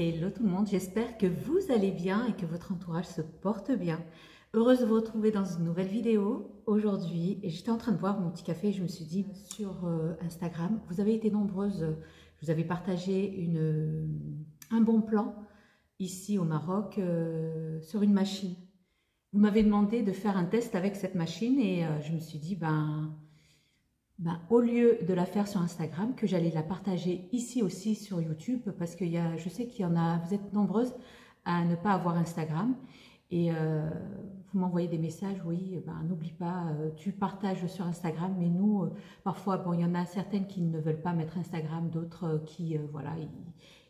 Hello tout le monde, j'espère que vous allez bien et que votre entourage se porte bien. Heureuse de vous retrouver dans une nouvelle vidéo aujourd'hui. Et j'étais en train de boire mon petit café et je me suis dit sur Instagram, vous avez été nombreuses, je vous avais partagé un bon plan ici au Maroc sur une machine. Vous m'avez demandé de faire un test avec cette machine et je me suis dit, au lieu de la faire sur Instagram, que j'allais la partager ici aussi sur YouTube, parce que je sais qu'il y en a, vous êtes nombreuses à ne pas avoir Instagram, et vous m'envoyez des messages, oui, n'oublie pas, tu partages sur Instagram, mais nous, parfois, bon, il y en a certaines qui ne veulent pas mettre Instagram, d'autres qui, voilà,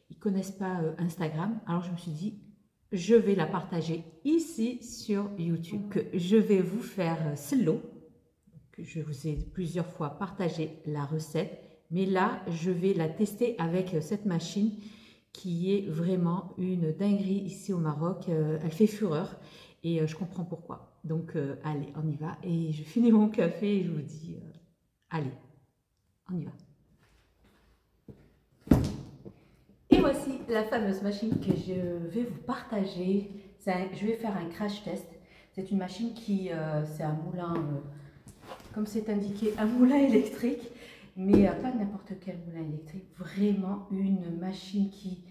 ils connaissent pas Instagram, alors je me suis dit, je vais la partager ici sur YouTube, que je vais vous faire slow. Je vous ai plusieurs fois partagé la recette, mais là, je vais la tester avec cette machine qui est vraiment une dinguerie ici au Maroc. Elle fait fureur et je comprends pourquoi. Donc, allez, on y va. Et je finis mon café et je vous dis, allez, on y va. Et voici la fameuse machine que je vais vous partager. Je vais faire un crash test. C'est une machine qui, c'est un moulin... comme c'est indiqué, un moulin électrique, mais pas n'importe quel moulin électrique, vraiment une machine qui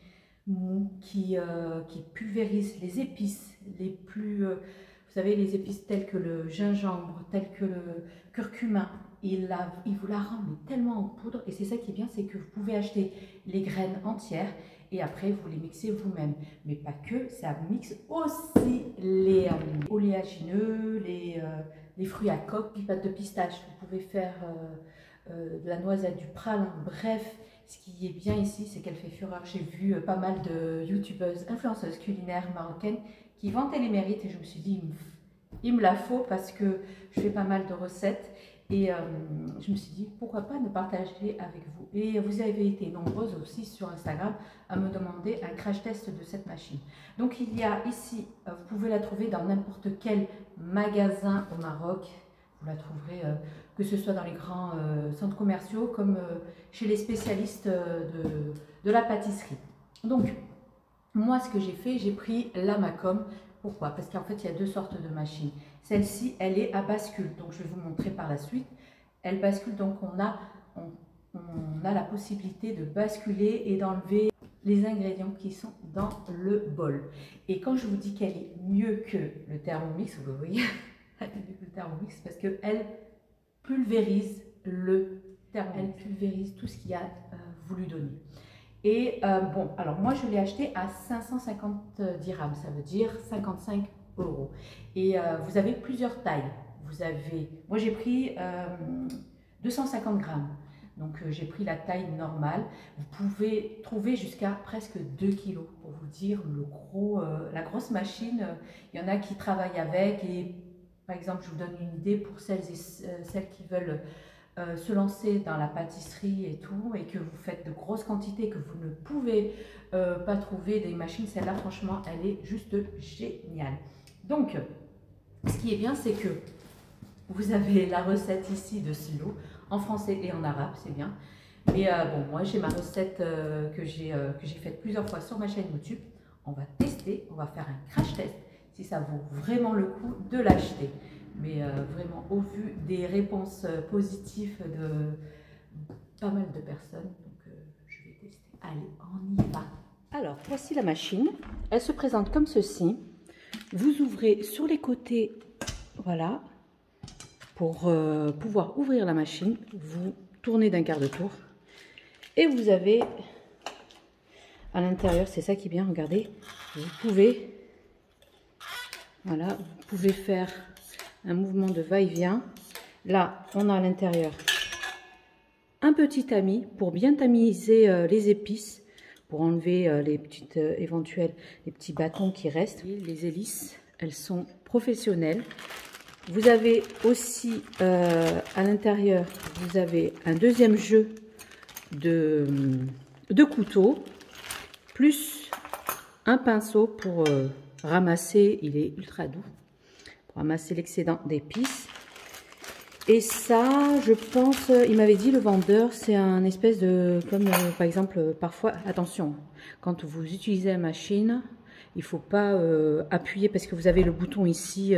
pulvérise les épices les plus, vous savez, les épices telles que le gingembre, telles que le curcuma, il vous la rend mais tellement en poudre, et c'est ça qui est bien, c'est que vous pouvez acheter les graines entières, et après vous les mixez vous-même, mais pas que, ça mixe aussi les oléagineux, les fruits à coque, les pâtes de pistache, vous pouvez faire de la noisette, du pralin, bref, ce qui est bien ici, c'est qu'elle fait fureur. J'ai vu pas mal de youtubeuses, influenceuses culinaires marocaines qui vantaient les mérites, et je me suis dit, il me la faut parce que je fais pas mal de recettes, et je me suis dit, pourquoi pas ne partager avec vous. Et vous avez été nombreuses aussi sur Instagram à me demander un crash test de cette machine. Donc il y a ici, vous pouvez la trouver dans n'importe quel magasin au Maroc. Vous la trouverez que ce soit dans les grands centres commerciaux comme chez les spécialistes de la pâtisserie. Donc moi, ce que j'ai fait, j'ai pris la Macom. Pourquoi? Parce qu'en fait, il y a deux sortes de machines. Celle-ci, elle est à bascule. Donc, je vais vous montrer par la suite. Elle bascule, donc on a la possibilité de basculer et d'enlever les ingrédients qui sont dans le bol. Et quand je vous dis qu'elle est mieux que le Thermomix, vous voyez, elle est mieux que le Thermomix parce qu'elle pulvérise elle pulvérise tout ce qu'il a voulu donner. Et bon, alors moi je l'ai acheté à 550 dirhams, ça veut dire 55 €. Et vous avez plusieurs tailles. Moi j'ai pris 250 grammes, donc j'ai pris la taille normale. Vous pouvez trouver jusqu'à presque 2 kilos pour vous dire la grosse machine. Il y en a qui travaillent avec, et par exemple je vous donne une idée pour celles qui veulent se lancer dans la pâtisserie et tout, et que vous faites de grosses quantités, que vous ne pouvez pas trouver des machines, celle-là franchement elle est juste géniale. Donc ce qui est bien, c'est que vous avez la recette ici de slow en français et en arabe, c'est bien, mais bon, moi j'ai ma recette que j'ai faite plusieurs fois sur ma chaîne YouTube. On va tester, on va faire un crash test si ça vaut vraiment le coup de l'acheter. Mais vraiment, au vu des réponses positives de pas mal de personnes, donc je vais tester. Allez, on y va. Alors, voici la machine. Elle se présente comme ceci. Vous ouvrez sur les côtés, voilà, pour pouvoir ouvrir la machine. Vous tournez d'un quart de tour. Et vous avez à l'intérieur, c'est ça qui est bien, regardez. Vous pouvez, voilà, vous pouvez faire un mouvement de va-et-vient. Là, on a à l'intérieur un petit tamis pour bien tamiser les épices, pour enlever les petites les petits bâtons qui restent. Les hélices, elles sont professionnelles. Vous avez aussi à l'intérieur, vous avez un deuxième jeu de couteau, plus un pinceau pour ramasser, il est ultra doux, pour ramasser l'excédent d'épices. Et ça, je pense, il m'avait dit le vendeur, c'est un espèce de, comme par exemple, parfois, attention, quand vous utilisez la machine, il ne faut pas appuyer parce que vous avez le bouton ici,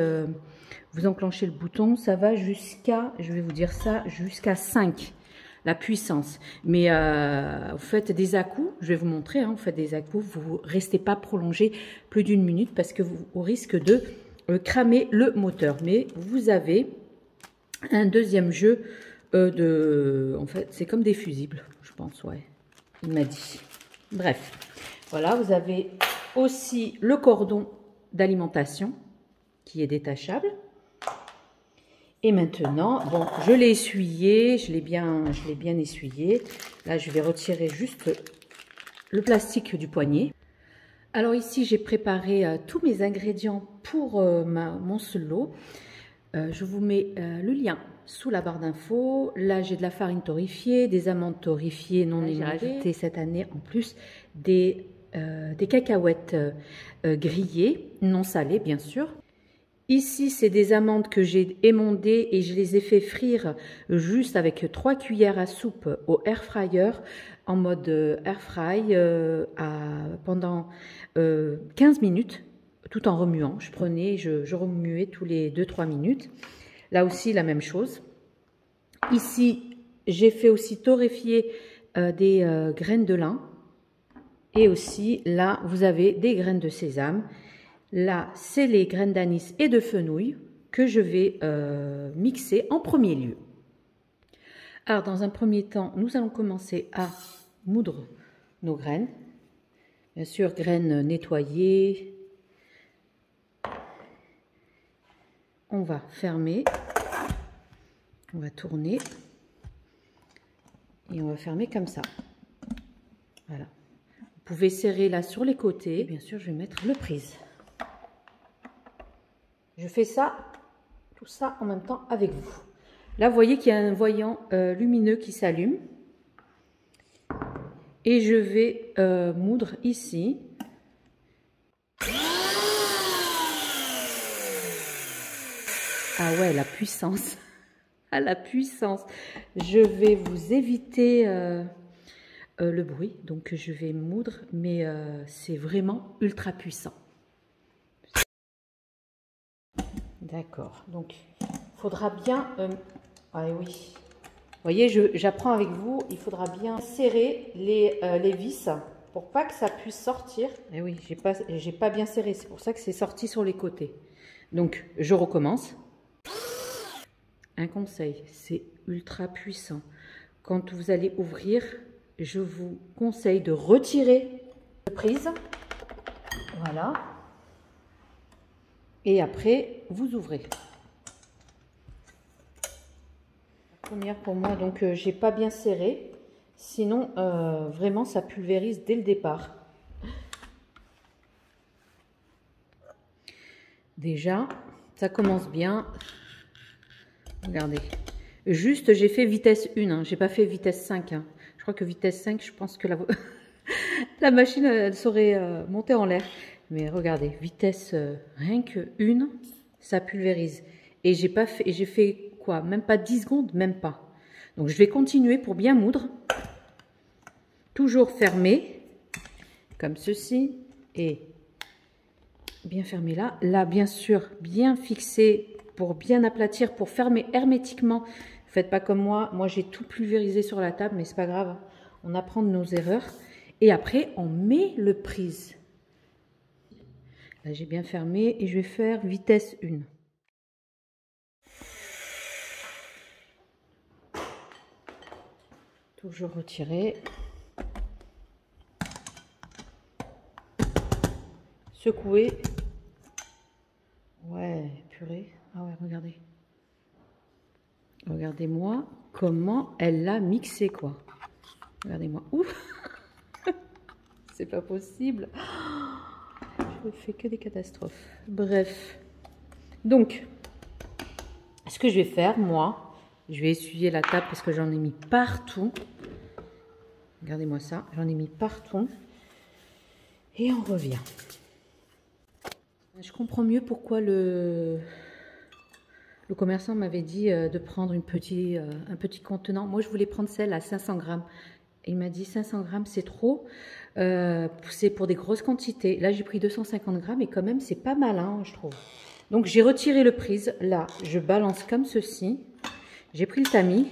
vous enclenchez le bouton, ça va jusqu'à, je vais vous dire ça, jusqu'à 5, la puissance. Mais vous faites des à-coups, je vais vous montrer, hein, vous faites des à-coups, vous ne restez pas prolongé plus d'une minute parce que vous, au risque de cramer le moteur. Mais vous avez un deuxième jeu en fait, c'est comme des fusibles, je pense, ouais, il m'a dit. Bref, voilà, vous avez aussi le cordon d'alimentation qui est détachable. Et maintenant, bon, je l'ai essuyé, je l'ai bien essuyé. Là, je vais retirer juste le plastique du poignet. Alors ici, j'ai préparé tous mes ingrédients pour mon solo. Je vous mets le lien sous la barre d'infos. Là, j'ai de la farine torréfiée, des amandes torréfiées non émulées. J'ai rajouté cette année en plus des cacahuètes grillées, non salées bien sûr. Ici, c'est des amandes que j'ai émondées et je les ai fait frire juste avec 3 cuillères à soupe au air fryer en mode air fry pendant 15 minutes tout en remuant. Je prenais, je remuais tous les 2-3 minutes. Là aussi, la même chose. Ici, j'ai fait aussi torréfier des graines de lin. Et aussi, là, vous avez des graines de sésame. Là, c'est les graines d'anis et de fenouil que je vais mixer en premier lieu. Alors, dans un premier temps, nous allons commencer à moudre nos graines. Bien sûr, graines nettoyées. On va fermer. On va tourner. Et on va fermer comme ça. Voilà. Vous pouvez serrer là sur les côtés. Et bien sûr, je vais mettre le prise. Je fais ça, tout ça en même temps avec vous. Là, vous voyez qu'il y a un voyant lumineux qui s'allume. Et je vais moudre ici. Ah ouais, la puissance. Ah, la puissance. Je vais vous éviter le bruit. Donc, je vais moudre, mais c'est vraiment ultra puissant. D'accord, donc il faudra bien, ah oui, vous voyez, j'apprends avec vous, il faudra bien serrer les vis pour pas que ça puisse sortir. Et oui, j'ai pas bien serré, c'est pour ça que c'est sorti sur les côtés. Donc, je recommence. Un conseil, c'est ultra puissant. Quand vous allez ouvrir, je vous conseille de retirer la prise. Voilà. Et après, vous ouvrez. La première pour moi, donc j'ai pas bien serré. Sinon, vraiment, ça pulvérise dès le départ. Déjà, ça commence bien. Regardez. Juste, j'ai fait vitesse 1. Hein. J'ai pas fait vitesse 5. Hein. Je crois que vitesse 5, je pense que la machine, elle saurait monter en l'air. Mais regardez, vitesse rien que 1, ça pulvérise. Et j'ai fait quoi? Même pas 10 secondes, même pas. Donc je vais continuer pour bien moudre. Toujours fermé, comme ceci. Et bien fermé là. Là, bien sûr, bien fixé pour bien aplatir, pour fermer hermétiquement. Faites pas comme moi. Moi, j'ai tout pulvérisé sur la table, mais c'est pas grave. On apprend de nos erreurs. Et après, on met le prise. Là, j'ai bien fermé et je vais faire vitesse 1. Toujours retirer. Secouer. Ouais, purée. Ah ouais, regardez. Regardez-moi comment elle l'a mixé, quoi. Regardez-moi. Ouf. C'est pas possible. Je fais que des catastrophes. Bref. Donc, ce que je vais faire, moi, je vais essuyer la table parce que j'en ai mis partout. Regardez-moi ça. J'en ai mis partout. Et on revient. Je comprends mieux pourquoi le Le commerçant m'avait dit de prendre un petit contenant. Moi, je voulais prendre celle à 500 grammes. Il m'a dit 500 grammes, c'est trop. C'est pour des grosses quantités. Là, j'ai pris 250 grammes et quand même, c'est pas mal, hein, je trouve. Donc, j'ai retiré le prise. Là, je balance comme ceci. J'ai pris le tamis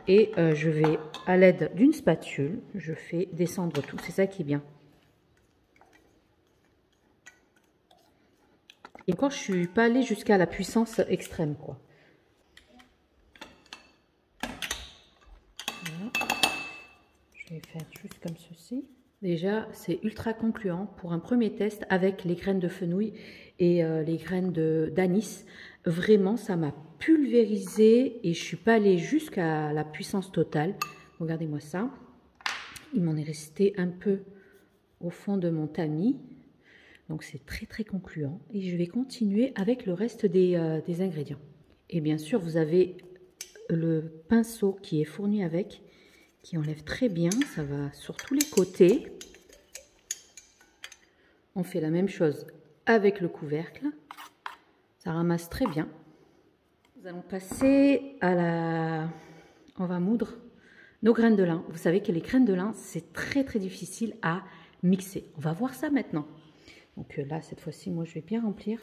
et je vais, à l'aide d'une spatule, je fais descendre tout. C'est ça qui est bien. Et encore, je ne suis pas allée jusqu'à la puissance extrême, quoi. Voilà. Je vais faire juste comme ceci. Déjà, c'est ultra concluant pour un premier test avec les graines de fenouil et les graines d'anis. Vraiment, ça m'a pulvérisé et je ne suis pas allée jusqu'à la puissance totale. Regardez-moi ça. Il m'en est resté un peu au fond de mon tamis. Donc, c'est très, très concluant. Et je vais continuer avec le reste des ingrédients. Et bien sûr, vous avez le pinceau qui est fourni avec, qui enlève très bien. Ça va sur tous les côtés. On fait la même chose avec le couvercle. Ça ramasse très bien. Nous allons passer à la... On va moudre nos graines de lin. Vous savez que les graines de lin, c'est très, très difficile à mixer. On va voir ça maintenant. Donc là, cette fois-ci, moi, je vais bien remplir.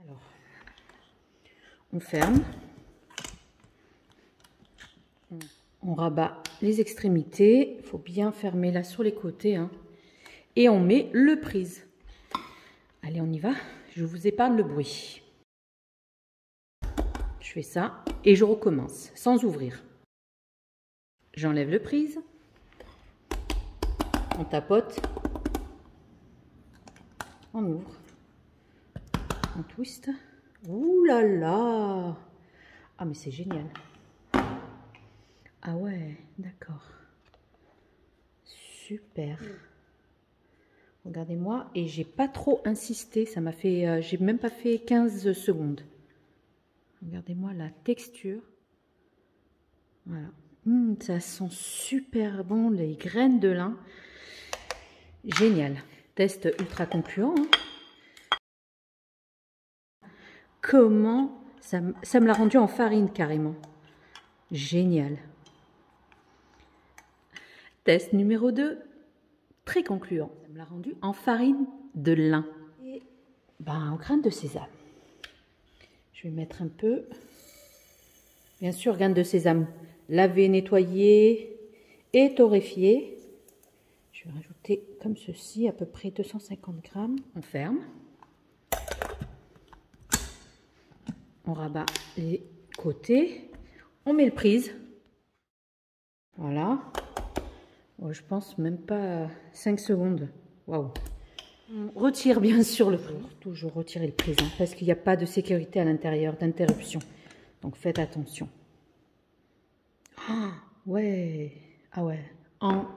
Alors, on ferme. On rabat les extrémités. Il faut bien fermer là sur les côtés. Hein. Et on met le prise. Allez, on y va. Je vous épargne le bruit. Je fais ça et je recommence sans ouvrir. J'enlève le prise. On tapote, on ouvre, on twist. Ouh là là! Ah mais c'est génial. Ah ouais, d'accord. Super. Regardez-moi, et j'ai pas trop insisté, ça m'a fait, j'ai même pas fait 15 secondes. Regardez-moi la texture. Voilà. Ça sent super bon, les graines de lin. Génial. Test ultra concluant. Hein. Comment ça me l'a rendu en farine carrément. Génial. Test numéro 2. Très concluant. Ça me l'a rendu en farine de lin. Et en graines de sésame. Je vais mettre un peu. Bien sûr, graines de sésame lavées, nettoyées et torréfiées. Je vais rajouter comme ceci, à peu près 250 grammes. On ferme. On rabat les côtés. On met le prise. Voilà. Oh, je pense même pas 5 secondes. Waouh. On retire bien sûr le prise. Toujours retirer le prise, hein, parce qu'il n'y a pas de sécurité à l'intérieur, d'interruption. Donc faites attention. Ah, ouais. Ah ouais. En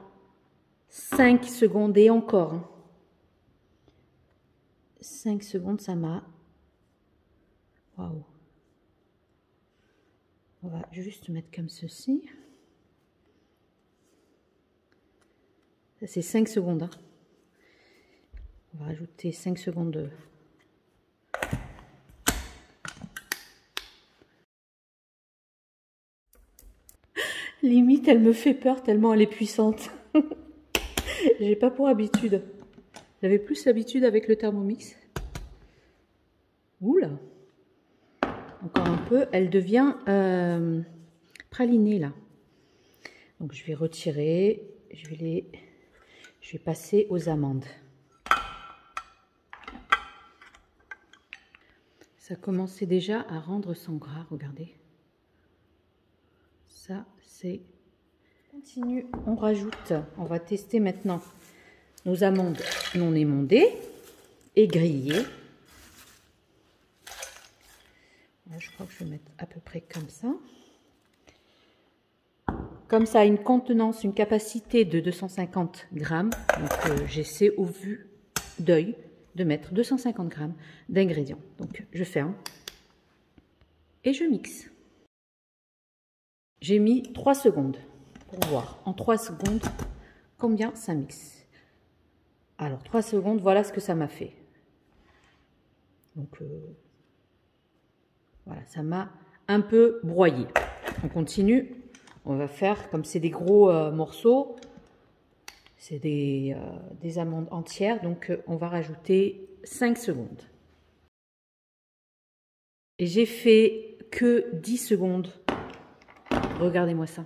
5 secondes et encore. Hein. 5 secondes, ça m'a... Waouh. On va juste mettre comme ceci. Ça, c'est 5 secondes. Hein. On va rajouter 5 secondes de... Limite, elle me fait peur tellement elle est puissante. J'ai pas pour habitude. J'avais plus l'habitude avec le Thermomix. Oula. Encore un peu. Elle devient pralinée là. Donc je vais retirer. Je vais passer aux amandes. Ça commençait déjà à rendre son gras. Regardez. Ça c'est... Continue. On rajoute. On va tester maintenant nos amandes non émondées et grillées. Je crois que je vais mettre à peu près comme ça. Comme ça, une contenance, une capacité de 250 grammes. Donc, j'essaie au vu d'œil de mettre 250 grammes d'ingrédients. Donc, je ferme et je mixe. J'ai mis 3 secondes pour voir en 3 secondes combien ça mixe. Alors, 3 secondes, voilà ce que ça m'a fait. Donc, voilà, ça m'a un peu broyé. On continue. On va faire, comme c'est des gros morceaux, c'est des amandes entières, donc on va rajouter 5 secondes. Et j'ai fait que 10 secondes. Regardez-moi ça.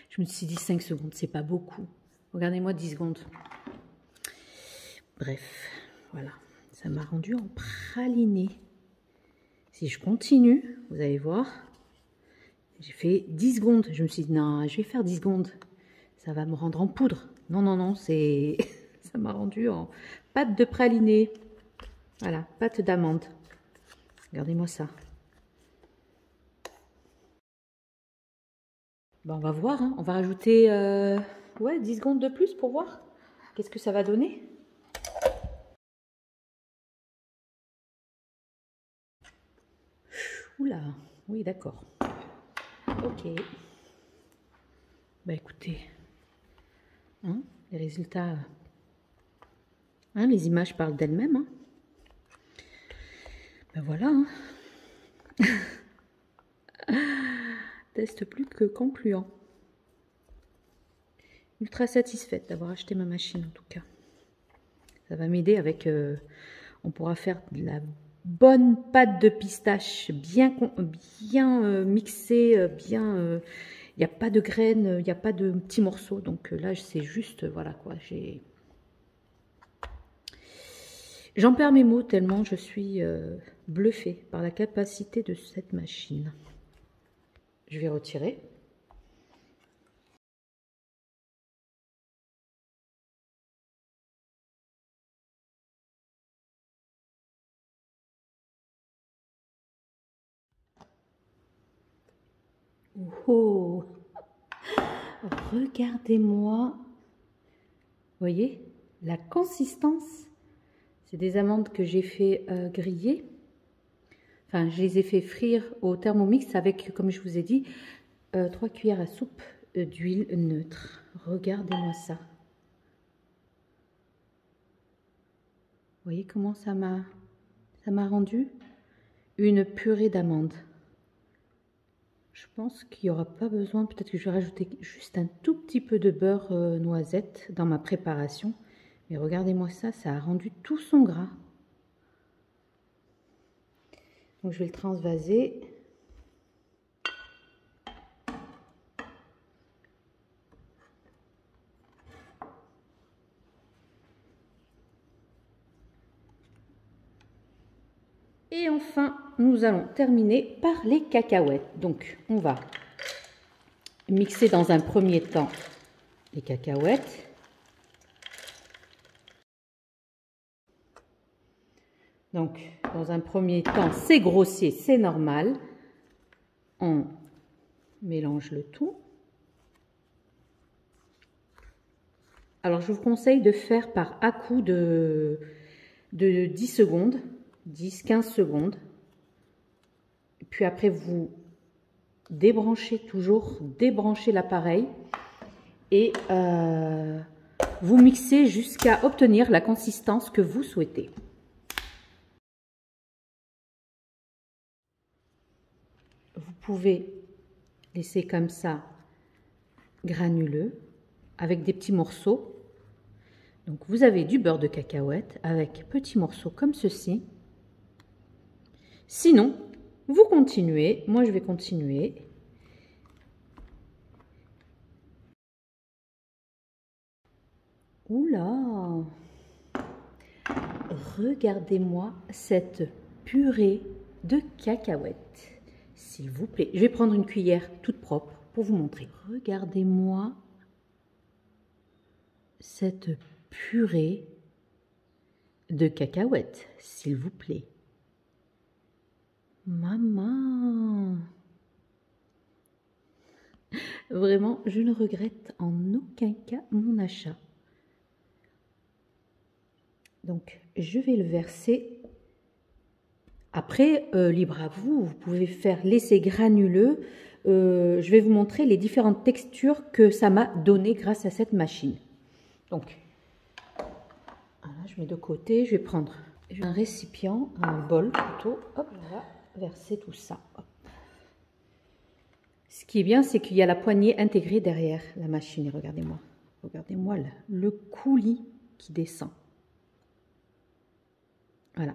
Je me suis dit 5 secondes, c'est pas beaucoup. Regardez-moi 10 secondes. Bref, voilà. Ça m'a rendu en praliné. Si je continue, vous allez voir, j'ai fait 10 secondes. Je me suis dit, non, je vais faire 10 secondes. Ça va me rendre en poudre. Non, non, non, c'est ça m'a rendu en pâte de praliné. Voilà, pâte d'amande. Regardez-moi ça. Bon, on va voir, hein. On va rajouter ouais, 10 secondes de plus pour voir. Qu'est-ce que ça va donner? Oula, oui, d'accord. Ok. Bah écoutez, hein, les résultats, hein, les images parlent d'elles-mêmes. Hein. Ben voilà. Hein. Test plus que concluant. Ultra satisfaite d'avoir acheté ma machine en tout cas. Ça va m'aider avec... on pourra faire de la bonne pâte de pistache bien mixée, bien... il n'y a pas de graines, il n'y a pas de petits morceaux. Donc là, c'est juste... Voilà quoi, j'ai... J'en perds mes mots tellement je suis bluffée par la capacité de cette machine. Je vais retirer. Oh, regardez-moi. Vous voyez la consistance. C'est des amandes que j'ai fait griller. Enfin, je les ai fait frire au Thermomix avec, comme je vous ai dit, 3 cuillères à soupe d'huile neutre. Regardez-moi ça. Vous voyez comment ça m'a rendu une purée d'amandes. Je pense qu'il n'y aura pas besoin, peut-être que je vais rajouter juste un tout petit peu de beurre noisette dans ma préparation. Mais regardez-moi ça, ça a rendu tout son gras. Donc je vais le transvaser. Et enfin, nous allons terminer par les cacahuètes. Donc, on va mixer dans un premier temps les cacahuètes. Donc, dans un premier temps, c'est grossier, c'est normal. On mélange le tout. Alors, je vous conseille de faire par à-coup de 10 secondes. 10-15 secondes. Puis après, vous débranchez l'appareil et vous mixez jusqu'à obtenir la consistance que vous souhaitez. Vous pouvez laisser comme ça granuleux avec des petits morceaux. Donc vous avez du beurre de cacahuète avec petits morceaux comme ceci. Sinon, vous continuez, moi je vais continuer. Oula! Regardez-moi cette purée de cacahuètes, s'il vous plaît. Je vais prendre une cuillère toute propre pour vous montrer. Regardez-moi cette purée de cacahuètes, s'il vous plaît. Maman! Vraiment, je ne regrette en aucun cas mon achat. Donc, je vais le verser. Après, libre à vous, vous pouvez faire laisser granuleux. Je vais vous montrer les différentes textures que ça m'a donné grâce à cette machine. Donc, voilà, je mets de côté. Je vais prendre un récipient, un bol plutôt. Hop, on va verser tout ça. Hop. Ce qui est bien, c'est qu'il y a la poignée intégrée derrière la machine. Et regardez-moi. Regardez-moi le coulis qui descend. Voilà.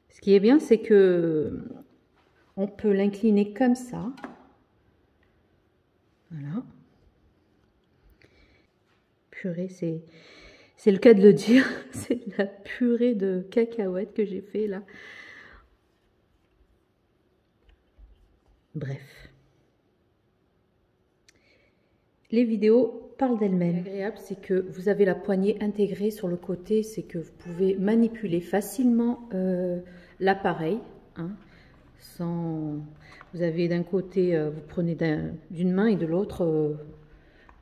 Ce qui est bien, c'est que on peut l'incliner comme ça. Voilà. Purée, c'est le cas de le dire. C'est la purée de cacahuètes que j'ai fait là. Bref. Les vidéos parlent d'elles-mêmes. L'agréable, c'est que vous avez la poignée intégrée sur le côté, c'est que vous pouvez manipuler facilement l'appareil. Hein, sans... Vous avez d'un côté, vous prenez d'une main et de l'autre,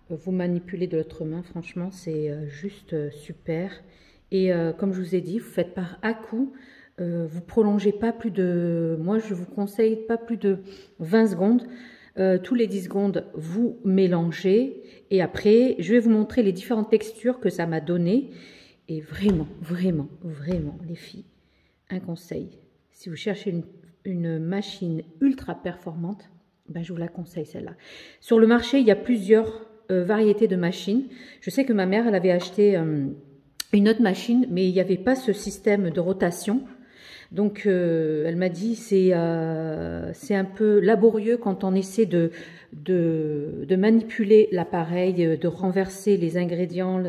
vous manipulez de l'autre main. Franchement, c'est juste super. Et comme je vous ai dit, vous faites par à-coups. Vous prolongez pas plus de... Moi, je vous conseille pas plus de 20 secondes. Tous les 10 secondes, vous mélangez et après, je vais vous montrer les différentes textures que ça m'a donné. Et vraiment, vraiment, vraiment, les filles, un conseil. Si vous cherchez une machine ultra performante, ben je vous la conseille celle-là. Sur le marché, il y a plusieurs variétés de machines. Je sais que ma mère, elle avait acheté une autre machine, mais il n'y avait pas ce système de rotation. Donc, elle m'a dit c'est un peu laborieux quand on essaie de manipuler l'appareil, de renverser les ingrédients,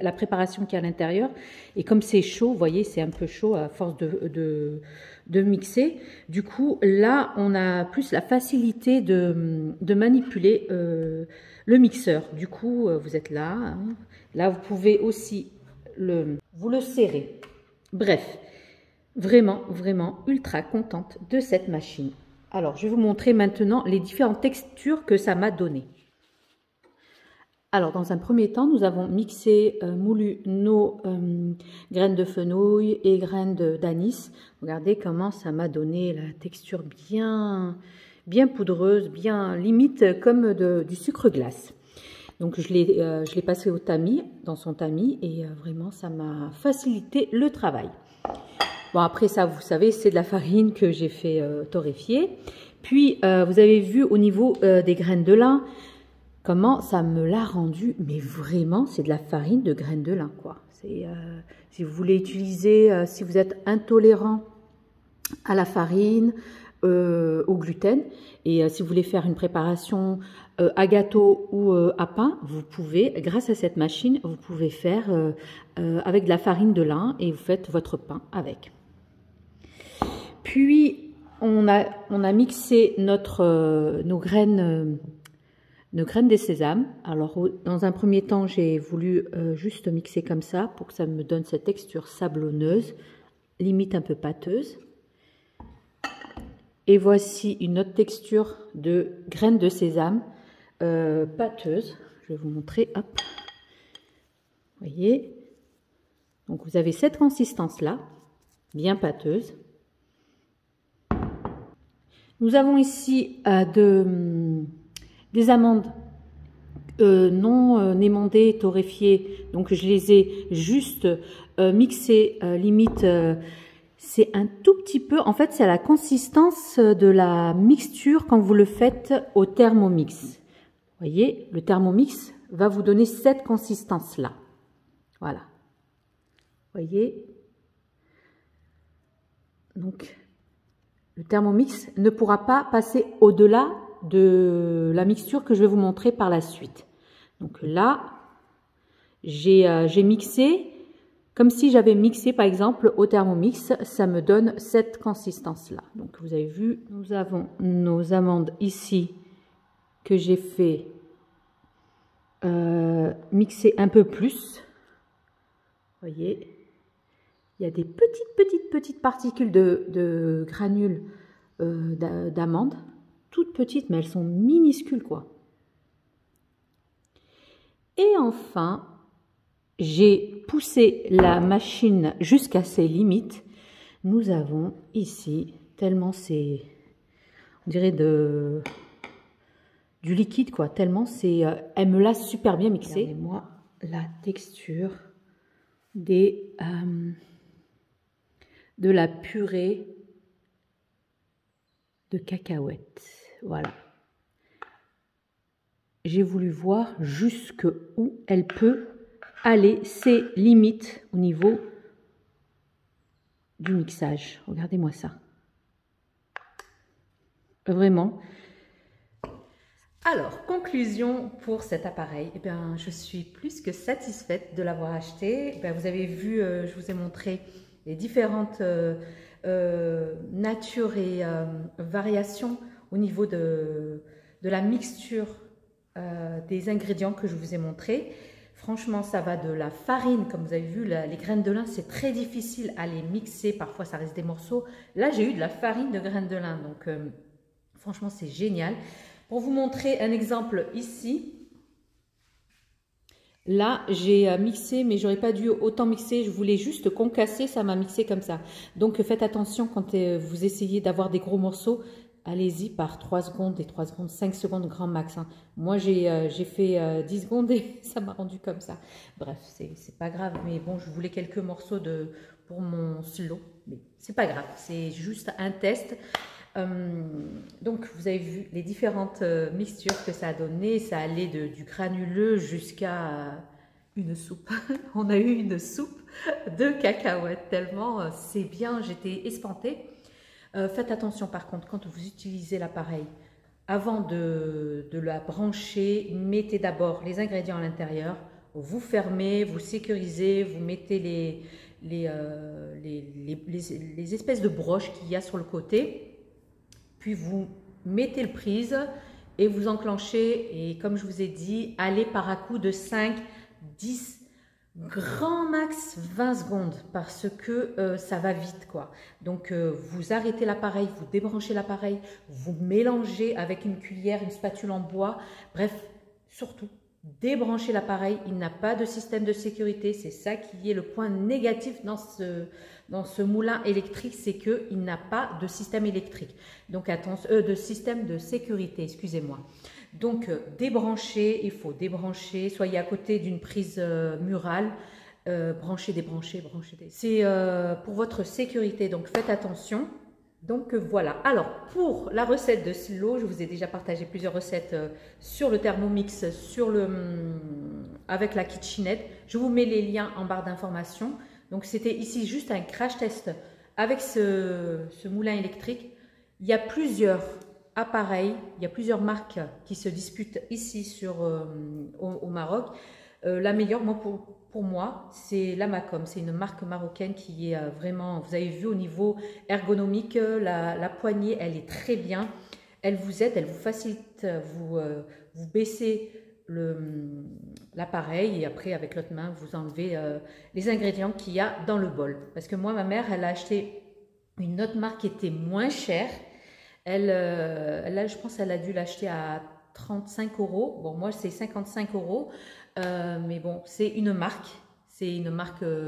la préparation qu'il y a à l'intérieur. Et comme c'est chaud, vous voyez, c'est un peu chaud à force de mixer. Du coup, là, on a plus la facilité de manipuler le mixeur. Du coup, vous êtes là. Hein. Là, vous pouvez aussi vous le serrer. Bref. Vraiment, vraiment ultra contente de cette machine. Alors, je vais vous montrer maintenant les différentes textures que ça m'a donné. Alors, dans un premier temps, nous avons mixé, moulu nos graines de fenouil et graines d'anis. Regardez comment ça m'a donné la texture bien poudreuse, bien limite comme du sucre glace. Donc, je l'ai passé au tamis, dans son tamis, et vraiment, ça m'a facilité le travail. Bon, après ça, vous savez, c'est de la farine que j'ai fait torréfier. Puis, vous avez vu au niveau des graines de lin, comment ça me l'a rendu. Mais vraiment, c'est de la farine de graines de lin, quoi. Si vous voulez utiliser, si vous êtes intolérant à la farine, au gluten, et si vous voulez faire une préparation à gâteau ou à pain, vous pouvez, grâce à cette machine, vous pouvez faire avec de la farine de lin et vous faites votre pain avec. Puis, on a mixé nos graines de sésame. Alors, dans un premier temps, j'ai voulu juste mixer comme ça pour que ça me donne cette texture sablonneuse, limite un peu pâteuse. Et voici une autre texture de graines de sésame pâteuse. Je vais vous montrer. Hop. Vous voyez. Donc, vous avez cette consistance-là, bien pâteuse. Nous avons ici des amandes non émondées, torréfiées. Donc, je les ai juste mixées, limite, c'est un tout petit peu, en fait, c'est la consistance de la mixture quand vous le faites au Thermomix. Vous voyez, le Thermomix va vous donner cette consistance-là. Voilà. Vous voyez. Donc, le Thermomix ne pourra pas passer au-delà de la mixture que je vais vous montrer par la suite. Donc là, j'ai mixé comme si j'avais mixé par exemple au Thermomix, ça me donne cette consistance-là. Donc vous avez vu, nous avons nos amandes ici que j'ai fait mixer un peu plus. Vous voyez. Il y a des petites particules de granules d'amandes, toutes petites, mais elles sont minuscules, quoi. Et enfin, j'ai poussé la machine jusqu'à ses limites. Nous avons ici, tellement c'est, on dirait du liquide, quoi, tellement c'est, elle me l'a super bien mixé. Regardez-moi la texture. de la purée de cacahuètes. Voilà. J'ai voulu voir jusqu'où elle peut aller, ses limites au niveau du mixage. Regardez-moi ça. Vraiment. Alors, conclusion pour cet appareil. Eh bien, je suis plus que satisfaite de l'avoir acheté. Eh bien, vous avez vu, je vous ai montré les différentes natures et variations au niveau de la mixture des ingrédients que je vous ai montré. Franchement, ça va de la farine, comme vous avez vu, les graines de lin, c'est très difficile à les mixer. Parfois, ça reste des morceaux. Là, j'ai eu de la farine de graines de lin, donc franchement, c'est génial. Pour vous montrer un exemple ici, là, j'ai mixé, mais j'aurais pas dû autant mixer. Je voulais juste concasser, ça m'a mixé comme ça. Donc, faites attention quand vous essayez d'avoir des gros morceaux. Allez-y par 3 secondes et 3 secondes, 5 secondes grand max. Hein. Moi, j'ai fait 10 secondes et ça m'a rendu comme ça. Bref, c'est pas grave. Mais bon, je voulais quelques morceaux pour mon slow. Mais c'est pas grave, c'est juste un test. Donc, vous avez vu les différentes mixtures que ça a donné. Ça allait du granuleux jusqu'à une soupe. On a eu une soupe de cacahuètes tellement c'est bien. J'étais espantée. Faites attention par contre quand vous utilisez l'appareil. Avant de la brancher, mettez d'abord les ingrédients à l'intérieur. Vous fermez, vous sécurisez, vous mettez les espèces de broches qu'il y a sur le côté. Puis vous mettez le prise et vous enclenchez. Et comme je vous ai dit, allez par à coup de 5, 10, grand max 20 secondes parce que ça va vite quoi. Donc vous arrêtez l'appareil, vous débranchez l'appareil, vous mélangez avec une cuillère, une spatule en bois. Bref, surtout, débranchez l'appareil. Il n'a pas de système de sécurité. C'est ça qui est le point négatif dans ce moulin électrique, c'est qu'il n'a pas de système électrique. Donc attention, de système de sécurité, excusez-moi. Donc débranchez, il faut débrancher, soyez à côté d'une prise murale, branchez, débranchez, branchez. C'est pour votre sécurité, donc faites attention. Donc voilà, alors pour la recette de slow, je vous ai déjà partagé plusieurs recettes sur le Thermomix, avec la kitchenette. Je vous mets les liens en barre d'informations. Donc c'était ici juste un crash test avec ce moulin électrique. Il y a plusieurs appareils, il y a plusieurs marques qui se disputent ici au Maroc. La meilleure, pour moi, c'est la Macom. C'est une marque marocaine qui est vraiment, vous avez vu au niveau ergonomique, la poignée, elle est très bien. Elle vous aide, elle vous facilite, vous baissez l'appareil et après avec l'autre main, vous enlevez les ingrédients qu'il y a dans le bol. Parce que moi, ma mère, elle a acheté une autre marque qui était moins chère. Je pense qu'elle a dû l'acheter à 35 €. Bon, moi, c'est 55 €. Mais bon, c'est une marque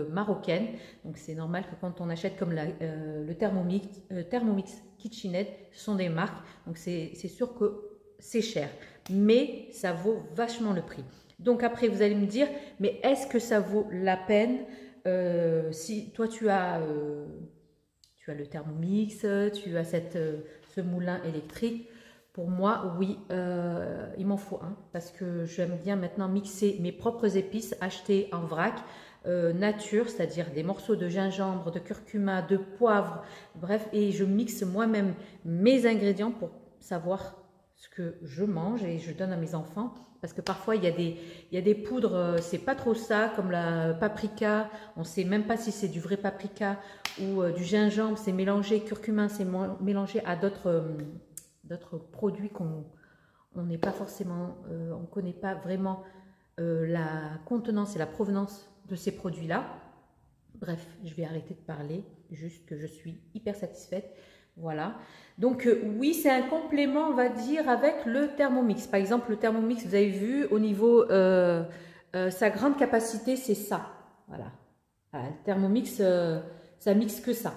marocaine. Donc, c'est normal que quand on achète comme le Thermomix KitchenAid, ce sont des marques. Donc, c'est sûr que c'est cher. Mais ça vaut vachement le prix. Donc, après, vous allez me dire, mais est-ce que ça vaut la peine si toi, tu as le Thermomix, tu as ce moulin électrique. Pour moi, oui, il m'en faut un parce que j'aime bien maintenant mixer mes propres épices achetées en vrac, nature, c'est-à-dire des morceaux de gingembre, de curcuma, de poivre, bref, et je mixe moi-même mes ingrédients pour savoir ce que je mange et je donne à mes enfants. Parce que parfois, il y a des poudres, c'est pas trop ça, comme la paprika. On ne sait même pas si c'est du vrai paprika ou du gingembre. C'est mélangé, curcuma, c'est mélangé à d'autres produits qu'on n'est pas forcément, on ne connaît pas vraiment la contenance et la provenance de ces produits-là. Bref, je vais arrêter de parler, juste que je suis hyper satisfaite. Voilà, donc oui, c'est un complément, on va dire, avec le Thermomix. Par exemple, le Thermomix, vous avez vu, au niveau, sa grande capacité, c'est ça. Voilà, le Thermomix, ça mixe que ça.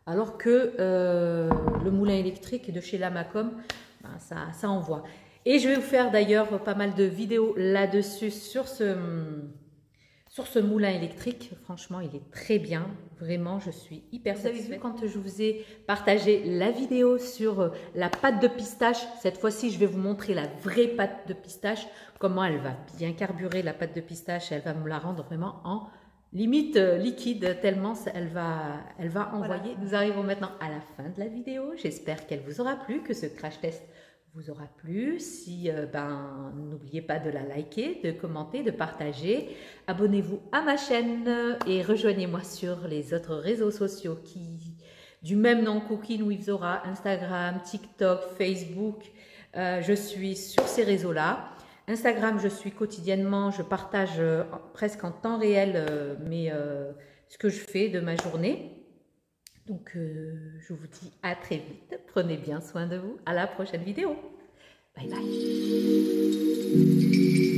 Alors que le moulin électrique de chez la Macom, ben, ça envoie. Et je vais vous faire d'ailleurs pas mal de vidéos là-dessus sur sur ce moulin électrique. Franchement, il est très bien. Vraiment, je suis hyper satisfaite. Vous avez vu quand je vous ai partagé la vidéo sur la pâte de pistache. Cette fois-ci, je vais vous montrer la vraie pâte de pistache. Comment elle va bien carburer la pâte de pistache. Elle va me la rendre vraiment en limite liquide, tellement elle va envoyer. Voilà. Nous arrivons maintenant à la fin de la vidéo. J'espère qu'elle vous aura plu, que ce crash test vous aura plu. Si n'oubliez pas de la liker, de commenter, de partager. Abonnez-vous à ma chaîne et rejoignez-moi sur les autres réseaux sociaux du même nom, Cooking with Zora, Instagram, TikTok, Facebook. Je suis sur ces réseaux-là. Instagram, je suis quotidiennement, je partage presque en temps réel ce que je fais de ma journée. Donc, je vous dis à très vite. Prenez bien soin de vous. À la prochaine vidéo. Bye bye.